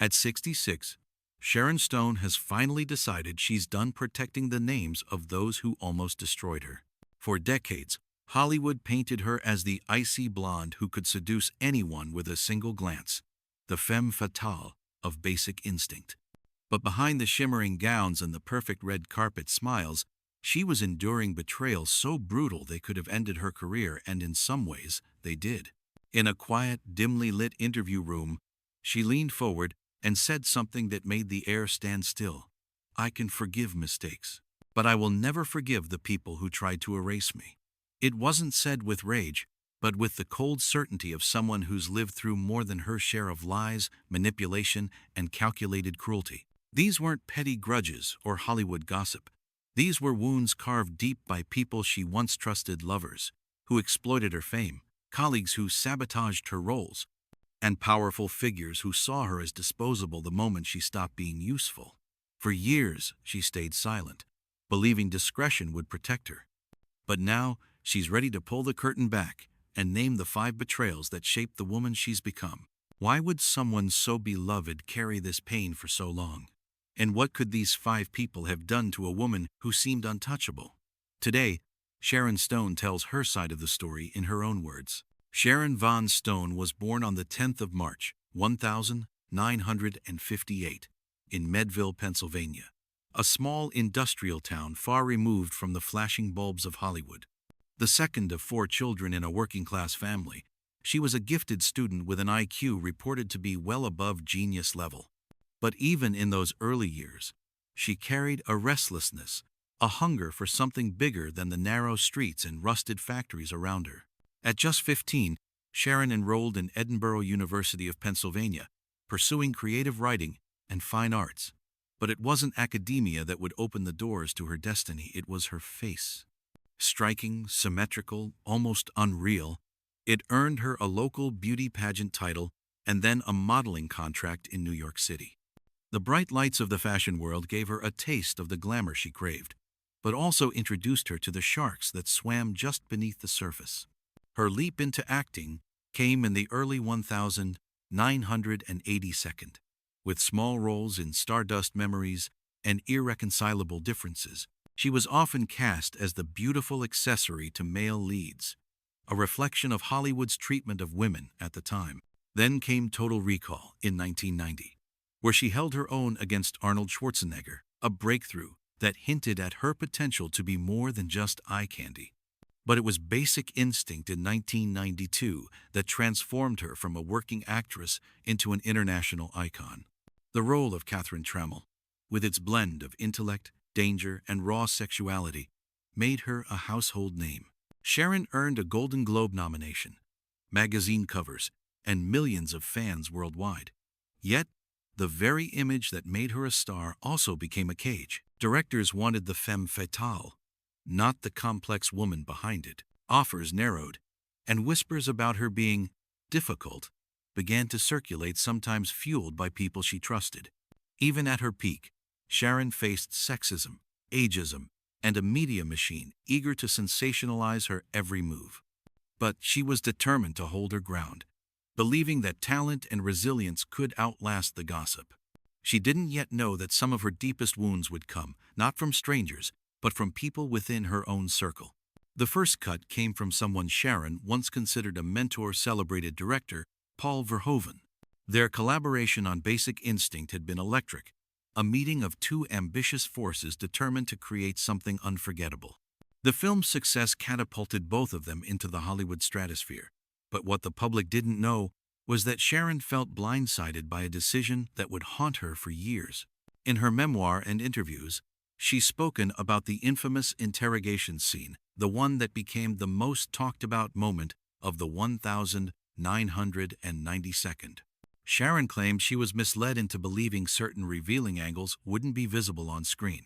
At 66, Sharon Stone has finally decided she's done protecting the names of those who almost destroyed her. For decades, Hollywood painted her as the icy blonde who could seduce anyone with a single glance, the femme fatale of Basic Instinct. But behind the shimmering gowns and the perfect red carpet smiles, she was enduring betrayals so brutal they could have ended her career, and in some ways, they did. In a quiet, dimly lit interview room, she leaned forward and said something that made the air stand still. "I can forgive mistakes, but I will never forgive the people who tried to erase me." It wasn't said with rage, but with the cold certainty of someone who's lived through more than her share of lies, manipulation, and calculated cruelty. These weren't petty grudges or Hollywood gossip. These were wounds carved deep by people she once trusted, lovers who exploited her fame, colleagues who sabotaged her roles, and powerful figures who saw her as disposable the moment she stopped being useful. For years, she stayed silent, believing discretion would protect her. But now, she's ready to pull the curtain back and name the 5 betrayals that shaped the woman she's become. Why would someone so beloved carry this pain for so long? And what could these 5 people have done to a woman who seemed untouchable? Today, Sharon Stone tells her side of the story in her own words. Sharon Von Stone was born on the 10th of March, 1958, in Medville, Pennsylvania, a small industrial town far removed from the flashing bulbs of Hollywood. The second of 4 children in a working-class family, she was a gifted student with an IQ reported to be well above genius level. But even in those early years, she carried a restlessness, a hunger for something bigger than the narrow streets and rusted factories around her. At just 15, Sharon enrolled in Edinburgh University of Pennsylvania, pursuing creative writing and fine arts. But it wasn't academia that would open the doors to her destiny, it was her face. Striking, symmetrical, almost unreal, it earned her a local beauty pageant title and then a modeling contract in New York City. The bright lights of the fashion world gave her a taste of the glamour she craved, but also introduced her to the sharks that swam just beneath the surface. Her leap into acting came in the early 1982, with small roles in Stardust Memories and Irreconcilable Differences. She was often cast as the beautiful accessory to male leads, a reflection of Hollywood's treatment of women at the time. Then came Total Recall in 1990, where she held her own against Arnold Schwarzenegger, a breakthrough that hinted at her potential to be more than just eye candy. But it was Basic Instinct in 1992 that transformed her from a working actress into an international icon. The role of Catherine Trammell, with its blend of intellect, danger, and raw sexuality, made her a household name. Sharon earned a Golden Globe nomination, magazine covers, and millions of fans worldwide. Yet, the very image that made her a star also became a cage. Directors wanted the femme fatale, not the complex woman behind it. Offers narrowed, and whispers about her being difficult began to circulate, sometimes fueled by people she trusted. Even at her peak, Sharon faced sexism, ageism, and a media machine eager to sensationalize her every move. But she was determined to hold her ground, believing that talent and resilience could outlast the gossip. She didn't yet know that some of her deepest wounds would come, not from strangers, but from people within her own circle. The first cut came from someone Sharon once considered a mentor, celebrated director Paul Verhoeven. Their collaboration on Basic Instinct had been electric, a meeting of 2 ambitious forces determined to create something unforgettable. The film's success catapulted both of them into the Hollywood stratosphere. But what the public didn't know was that Sharon felt blindsided by a decision that would haunt her for years. In her memoir and interviews, she's spoken about the infamous interrogation scene, the one that became the most talked about moment of the 1992nd. Sharon claimed she was misled into believing certain revealing angles wouldn't be visible on screen.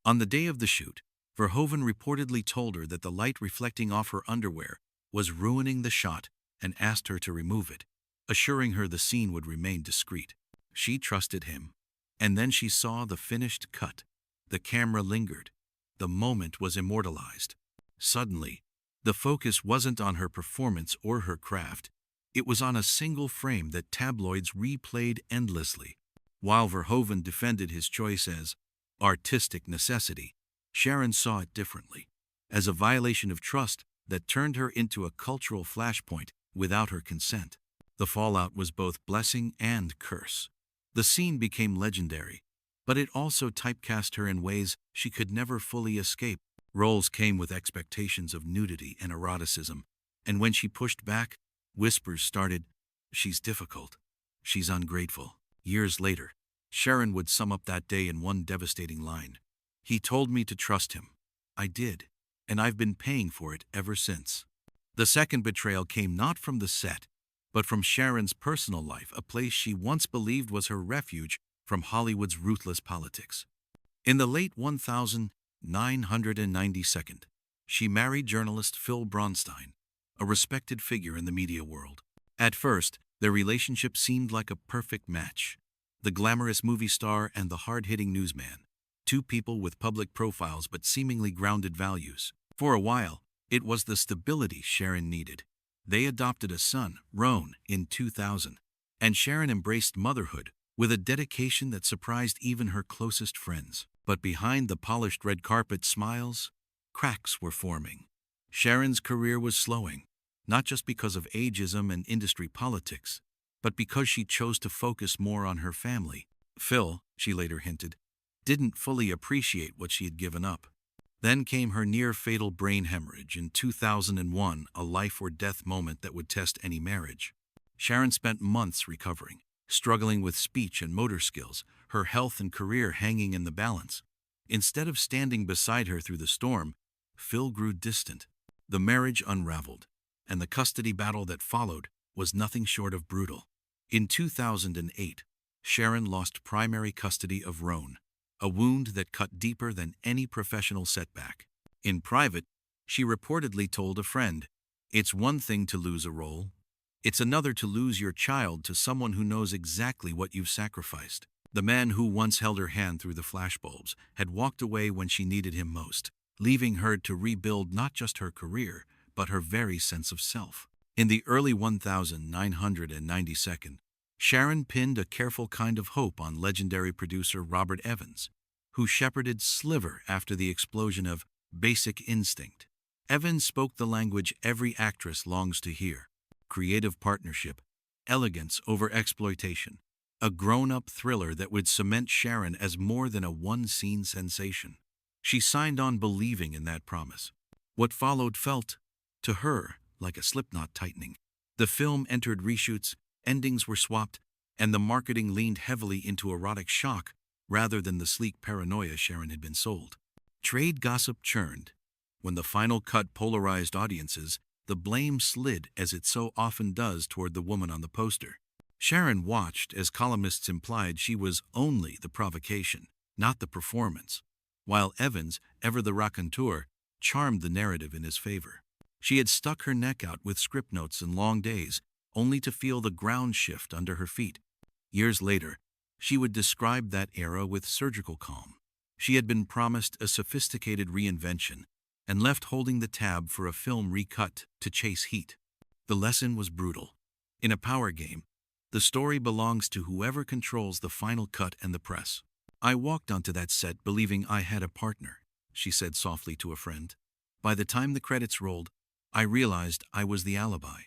On the day of the shoot, Verhoeven reportedly told her that the light reflecting off her underwear was ruining the shot and asked her to remove it, assuring her the scene would remain discreet. She trusted him. And then she saw the finished cut. The camera lingered. The moment was immortalized. Suddenly, the focus wasn't on her performance or her craft. It was on a single frame that tabloids replayed endlessly. While Verhoeven defended his choice as artistic necessity, Sharon saw it differently, as a violation of trust that turned her into a cultural flashpoint without her consent. The fallout was both blessing and curse. The scene became legendary, but it also typecast her in ways she could never fully escape. Roles came with expectations of nudity and eroticism, and when she pushed back, whispers started, "She's difficult. She's ungrateful." Years later, Sharon would sum up that day in one devastating line. "He told me to trust him. I did, and I've been paying for it ever since." The second betrayal came not from the set, but from Sharon's personal life, a place she once believed was her refuge from Hollywood's ruthless politics. In the late 1992, she married journalist Phil Bronstein, a respected figure in the media world. At first, their relationship seemed like a perfect match. The glamorous movie star and the hard-hitting newsman, two people with public profiles but seemingly grounded values. For a while, it was the stability Sharon needed. They adopted a son, Roan, in 2000, and Sharon embraced motherhood with a dedication that surprised even her closest friends. But behind the polished red carpet smiles, cracks were forming. Sharon's career was slowing, not just because of ageism and industry politics, but because she chose to focus more on her family. Phil, she later hinted, didn't fully appreciate what she had given up. Then came her near-fatal brain hemorrhage in 2001, a life-or-death moment that would test any marriage. Sharon spent months recovering, struggling with speech and motor skills, her health and career hanging in the balance. Instead of standing beside her through the storm, Phil grew distant. The marriage unraveled, and the custody battle that followed was nothing short of brutal. In 2008, Sharon lost primary custody of Roan, a wound that cut deeper than any professional setback. In private, she reportedly told a friend, "It's one thing to lose a role. It's another to lose your child to someone who knows exactly what you've sacrificed." The man who once held her hand through the flashbulbs had walked away when she needed him most, leaving her to rebuild not just her career, but her very sense of self. In the early 1992, Sharon pinned a careful kind of hope on legendary producer Robert Evans, who shepherded Sliver after the explosion of Basic Instinct. Evans spoke the language every actress longs to hear: creative partnership, elegance over exploitation, a grown-up thriller that would cement Sharon as more than a one-scene sensation. She signed on believing in that promise. What followed felt, to her, like a slipknot tightening. The film entered reshoots, endings were swapped, and the marketing leaned heavily into erotic shock rather than the sleek paranoia Sharon had been sold. Trade gossip churned. When the final cut polarized audiences, the blame slid, as it so often does, toward the woman on the poster. Sharon watched as columnists implied she was only the provocation, not the performance, while Evans, ever the raconteur, charmed the narrative in his favor. She had stuck her neck out with script notes and long days, only to feel the ground shift under her feet. Years later, she would describe that era with surgical calm. She had been promised a sophisticated reinvention and left holding the tab for a film recut to chase heat. The lesson was brutal. In a power game, the story belongs to whoever controls the final cut and the press. "I walked onto that set believing I had a partner," she said softly to a friend. "By the time the credits rolled, I realized I was the alibi."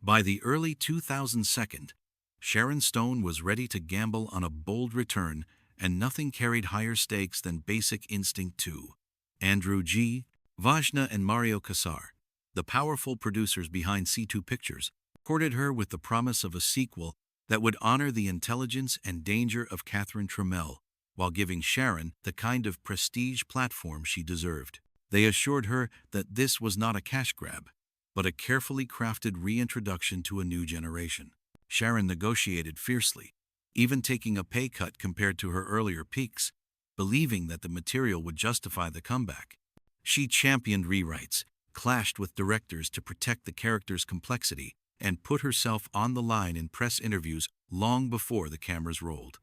By the early 2000s, Sharon Stone was ready to gamble on a bold return, and nothing carried higher stakes than Basic Instinct 2. Andrew G. Vajna and Mario Casar, the powerful producers behind C2 Pictures, courted her with the promise of a sequel that would honor the intelligence and danger of Catherine Trammell, while giving Sharon the kind of prestige platform she deserved. They assured her that this was not a cash grab, but a carefully crafted reintroduction to a new generation. Sharon negotiated fiercely, even taking a pay cut compared to her earlier peaks, believing that the material would justify the comeback. She championed rewrites, clashed with directors to protect the character's complexity, and put herself on the line in press interviews long before the cameras rolled.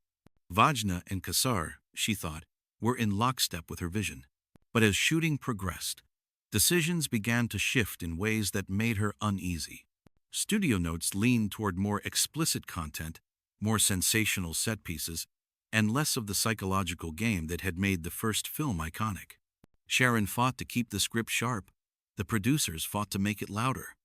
Vajna and Casar, she thought, were in lockstep with her vision. But as shooting progressed, decisions began to shift in ways that made her uneasy. Studio notes leaned toward more explicit content, more sensational set pieces, and less of the psychological game that had made the first film iconic. Sharon fought to keep the script sharp. The producers fought to make it louder.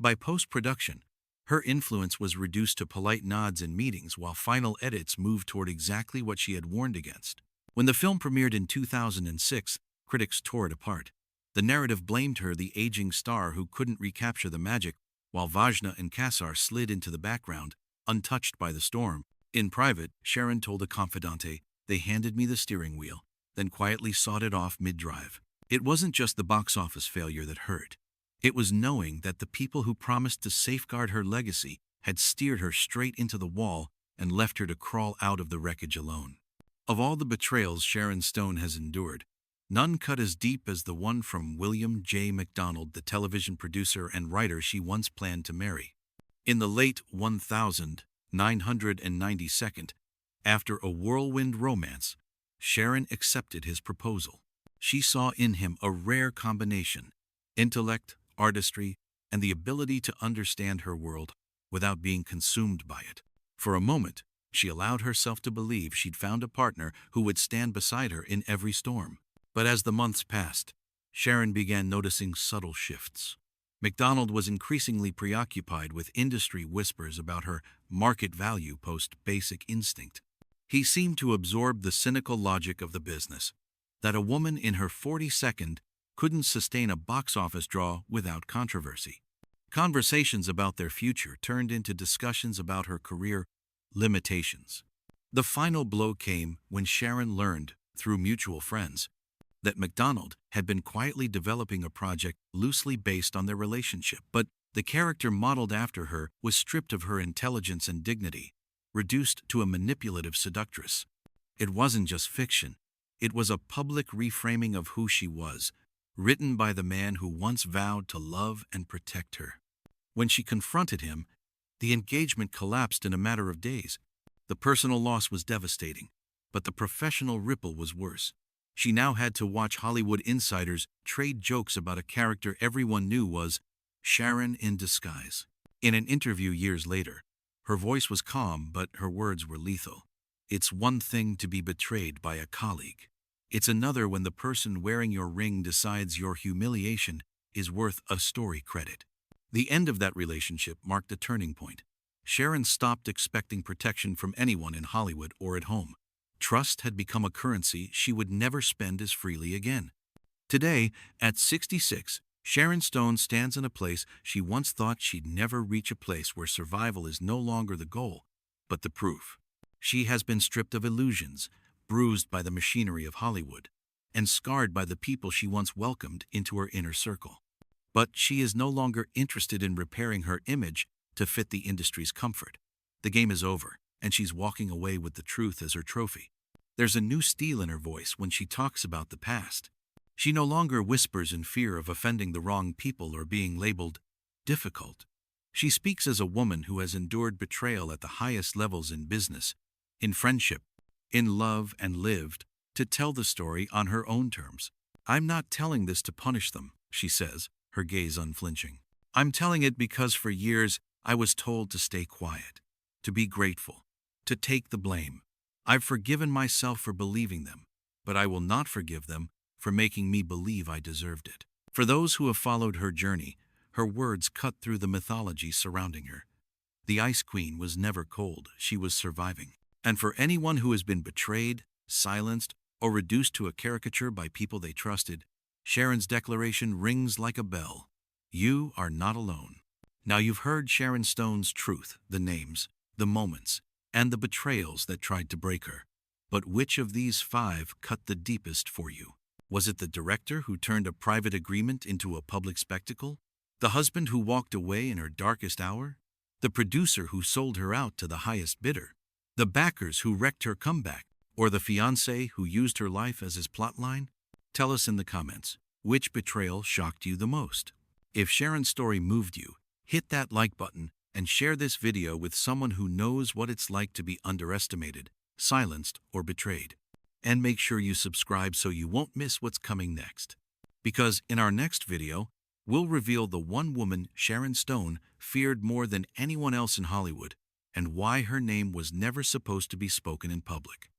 By post-production, her influence was reduced to polite nods in meetings while final edits moved toward exactly what she had warned against. When the film premiered in 2006, critics tore it apart. The narrative blamed her the aging star who couldn't recapture the magic, while Vajna and Kassar slid into the background, untouched by the storm. In private, Sharon told a confidante, "They handed me the steering wheel, then quietly sawed it off mid-drive." It wasn't just the box office failure that hurt. It was knowing that the people who promised to safeguard her legacy had steered her straight into the wall and left her to crawl out of the wreckage alone. Of all the betrayals Sharon Stone has endured, none cut as deep as the one from William J. MacDonald, the television producer and writer she once planned to marry. In the late 1992, after a whirlwind romance, Sharon accepted his proposal. She saw in him a rare combination: intellect, artistry, and the ability to understand her world without being consumed by it. For a moment, she allowed herself to believe she'd found a partner who would stand beside her in every storm. But as the months passed, Sharon began noticing subtle shifts. MacDonald was increasingly preoccupied with industry whispers about her market value post-Basic Instinct. He seemed to absorb the cynical logic of the business, that a woman in her 42nd couldn't sustain a box office draw without controversy. Conversations about their future turned into discussions about her career limitations. The final blow came when Sharon learned, through mutual friends, that MacDonald had been quietly developing a project loosely based on their relationship, but the character modeled after her was stripped of her intelligence and dignity, reduced to a manipulative seductress. It wasn't just fiction. It was a public reframing of who she was, written by the man who once vowed to love and protect her. When she confronted him, the engagement collapsed in a matter of days. The personal loss was devastating, but the professional ripple was worse. She now had to watch Hollywood insiders trade jokes about a character everyone knew was Sharon in disguise. In an interview years later, her voice was calm, but her words were lethal. "It's one thing to be betrayed by a colleague. It's another when the person wearing your ring decides your humiliation is worth a story credit." The end of that relationship marked a turning point. Sharon stopped expecting protection from anyone in Hollywood or at home. Trust had become a currency she would never spend as freely again. Today, at 66, Sharon Stone stands in a place she once thought she'd never reach, a place where survival is no longer the goal, but the proof. She has been stripped of illusions, bruised by the machinery of Hollywood, and scarred by the people she once welcomed into her inner circle. But she is no longer interested in repairing her image to fit the industry's comfort. The game is over, and she's walking away with the truth as her trophy. There's a new steel in her voice when she talks about the past. She no longer whispers in fear of offending the wrong people or being labeled difficult. She speaks as a woman who has endured betrayal at the highest levels in business, in friendship, in love, and lived to tell the story on her own terms. "I'm not telling this to punish them," she says, her gaze unflinching. "I'm telling it because for years I was told to stay quiet, to be grateful, to take the blame. I've forgiven myself for believing them, but I will not forgive them for making me believe I deserved it." For those who have followed her journey, her words cut through the mythology surrounding her. The Ice Queen was never cold, she was surviving. And for anyone who has been betrayed, silenced, or reduced to a caricature by people they trusted, Sharon's declaration rings like a bell. You are not alone. Now you've heard Sharon Stone's truth, the names, the moments, and the betrayals that tried to break her. But which of these 5 cut the deepest for you? Was it the director who turned a private agreement into a public spectacle? The husband who walked away in her darkest hour? The producer who sold her out to the highest bidder? The backers who wrecked her comeback? Or the fiancé who used her life as his plotline? Tell us in the comments, which betrayal shocked you the most? If Sharon's story moved you, hit that like button and share this video with someone who knows what it's like to be underestimated, silenced, or betrayed. And make sure you subscribe so you won't miss what's coming next. Because in our next video, we'll reveal the one woman Sharon Stone feared more than anyone else in Hollywood, and why her name was never supposed to be spoken in public.